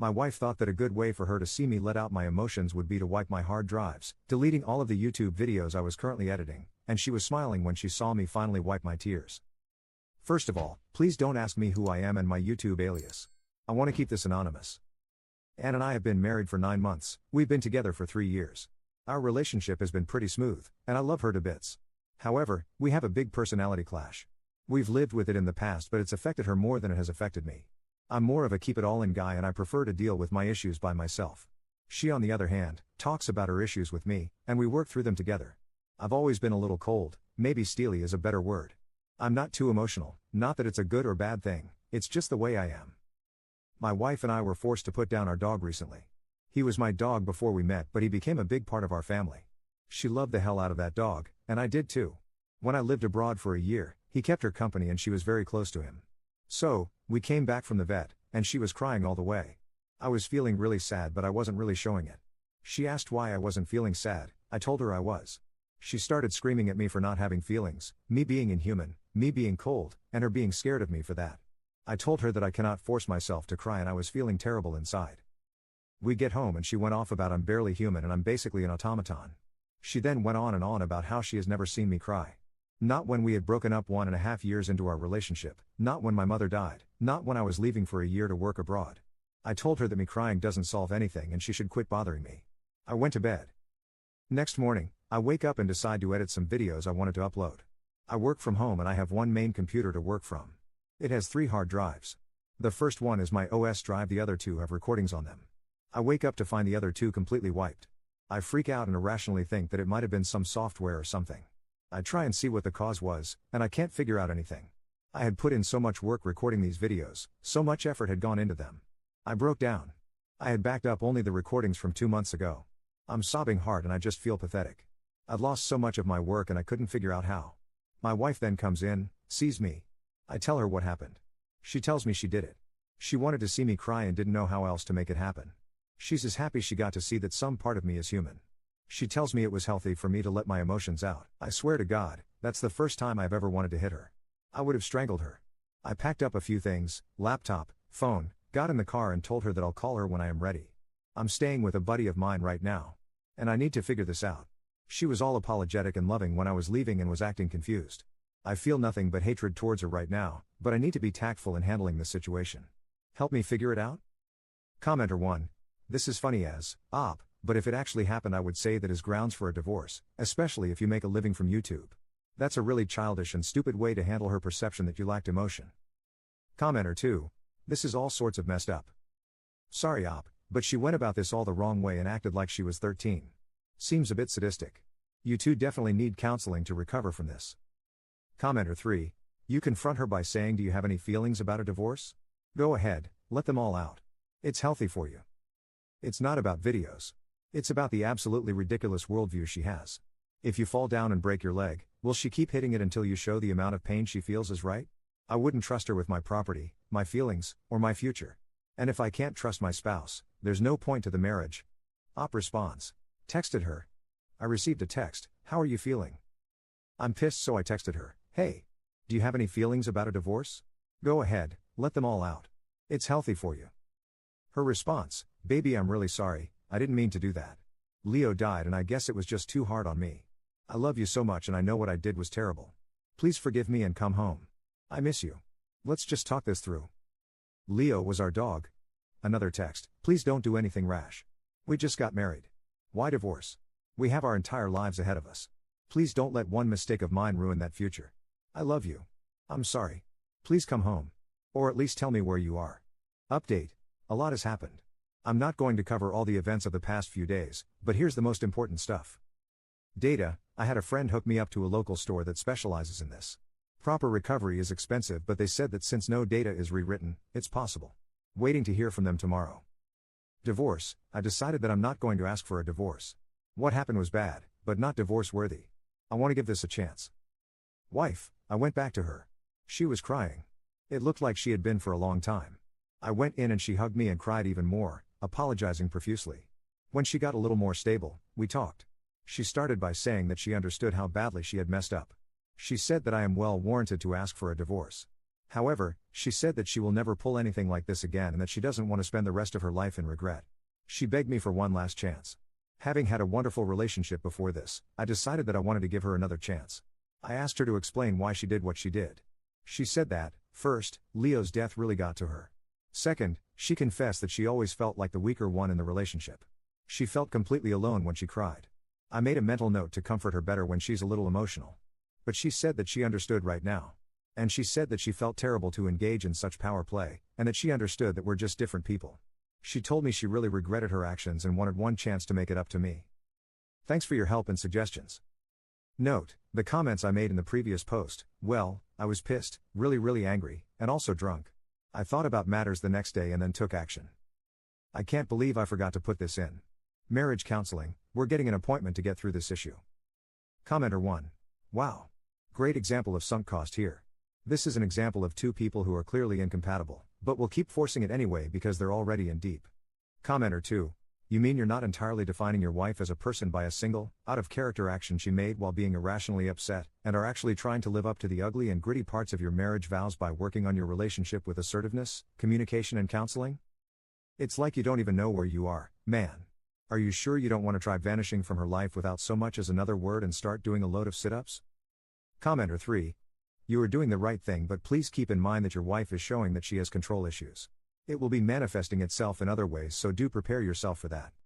My wife thought that a good way for her to see me let out my emotions would be to wipe my hard drives, deleting all of the YouTube videos I was currently editing, and she was smiling when she saw me finally wipe my tears. First of all, please don't ask me who I am and my YouTube alias. I want to keep this anonymous. Ann and I have been married for 9 months, we've been together for 3 years. Our relationship has been pretty smooth, and I love her to bits. However, we have a big personality clash. We've lived with it in the past, but it's affected her more than it has affected me. I'm more of a keep-it-all-in guy and I prefer to deal with my issues by myself. She, on the other hand, talks about her issues with me, and we work through them together. I've always been a little cold, maybe steely is a better word. I'm not too emotional, not that it's a good or bad thing, it's just the way I am. My wife and I were forced to put down our dog recently. He was my dog before we met, but he became a big part of our family. She loved the hell out of that dog, and I did too. When I lived abroad for a year, he kept her company and she was very close to him. So, we came back from the vet, and she was crying all the way. I was feeling really sad, but I wasn't really showing it. She asked why I wasn't feeling sad, I told her I was. She started screaming at me for not having feelings, me being inhuman, me being cold, and her being scared of me for that. I told her that I cannot force myself to cry and I was feeling terrible inside. We get home and she went off about I'm barely human and I'm basically an automaton. She then went on and on about how she has never seen me cry. Not when we had broken up 1.5 years into our relationship, not when my mother died, not when I was leaving for a year to work abroad. I told her that me crying doesn't solve anything and she should quit bothering me. I went to bed. Next morning, I wake up and decide to edit some videos I wanted to upload. I work from home and I have one main computer to work from. It has 3 hard drives. The first one is my OS drive, the other 2 have recordings on them. I wake up to find the other 2 completely wiped. I freak out and irrationally think that it might have been some software or something. I try and see what the cause was, and I can't figure out anything. I had put in so much work recording these videos, so much effort had gone into them. I broke down. I had backed up only the recordings from 2 months ago. I'm sobbing hard and I just feel pathetic. I'd lost so much of my work and I couldn't figure out how. My wife then comes in, sees me. I tell her what happened. She tells me she did it. She wanted to see me cry and didn't know how else to make it happen. She's as happy she got to see that some part of me is human. She tells me it was healthy for me to let my emotions out. I swear to God, that's the first time I've ever wanted to hit her. I would have strangled her. I packed up a few things, laptop, phone, got in the car and told her that I'll call her when I am ready. I'm staying with a buddy of mine right now. And I need to figure this out. She was all apologetic and loving when I was leaving and was acting confused. I feel nothing but hatred towards her right now, but I need to be tactful in handling this situation. Help me figure it out? Commenter 1. This is funny as, op, but if it actually happened I would say that is grounds for a divorce, especially if you make a living from YouTube. That's a really childish and stupid way to handle her perception that you lacked emotion. Commenter 2. This is all sorts of messed up. Sorry op, but she went about this all the wrong way and acted like she was 13. Seems a bit sadistic. You two definitely need counseling to recover from this. Commenter 3. You confront her by saying, do you have any feelings about a divorce? Go ahead, let them all out. It's healthy for you. It's not about videos. It's about the absolutely ridiculous worldview she has. If you fall down and break your leg, will she keep hitting it until you show the amount of pain she feels is right? I wouldn't trust her with my property, my feelings, or my future. And if I can't trust my spouse, there's no point to the marriage. Op responds. Texted her. I received a text, how are you feeling? I'm pissed, so I texted her, hey. Do you have any feelings about a divorce? Go ahead, let them all out. It's healthy for you. Her response, baby I'm really sorry, I didn't mean to do that. Leo died and I guess it was just too hard on me. I love you so much and I know what I did was terrible. Please forgive me and come home. I miss you. Let's just talk this through. Leo was our dog. Another text, please don't do anything rash. We just got married. Why divorce? We have our entire lives ahead of us. Please don't let one mistake of mine ruin that future. I love you. I'm sorry. Please come home. Or at least tell me where you are. Update. A lot has happened. I'm not going to cover all the events of the past few days, but here's the most important stuff. Data. I had a friend hook me up to a local store that specializes in this. Proper recovery is expensive, but they said that since no data is rewritten, it's possible. Waiting to hear from them tomorrow. Divorce. I decided that I'm not going to ask for a divorce. What happened was bad, but not divorce worthy. I want to give this a chance. Wife. I went back to her. She was crying. It looked like she had been for a long time. I went in and she hugged me and cried even more, apologizing profusely. When she got a little more stable, we talked. She started by saying that she understood how badly she had messed up. She said that I am well warranted to ask for a divorce. However, she said that she will never pull anything like this again and that she doesn't want to spend the rest of her life in regret. She begged me for one last chance. Having had a wonderful relationship before this, I decided that I wanted to give her another chance. I asked her to explain why she did what she did. She said that, first, Leo's death really got to her. Second, she confessed that she always felt like the weaker one in the relationship. She felt completely alone when she cried. I made a mental note to comfort her better when she's a little emotional. But she said that she understood right now. And she said that she felt terrible to engage in such power play, and that she understood that we're just different people. She told me she really regretted her actions and wanted one chance to make it up to me. Thanks for your help and suggestions. Note, the comments I made in the previous post, well, I was pissed, really angry, and also drunk. I thought about matters the next day and then took action. I can't believe I forgot to put this in. Marriage counseling, we're getting an appointment to get through this issue. Commenter 1. Wow. Great example of sunk cost here. This is an example of two people who are clearly incompatible, but will keep forcing it anyway because they're already in deep. Commenter 2. You mean you're not entirely defining your wife as a person by a single, out-of-character action she made while being irrationally upset, and are actually trying to live up to the ugly and gritty parts of your marriage vows by working on your relationship with assertiveness, communication and counseling? It's like you don't even know where you are, man. Are you sure you don't want to try vanishing from her life without so much as another word and start doing a load of sit-ups? Commenter 3. You are doing the right thing, but please keep in mind that your wife is showing that she has control issues. It will be manifesting itself in other ways, so do prepare yourself for that.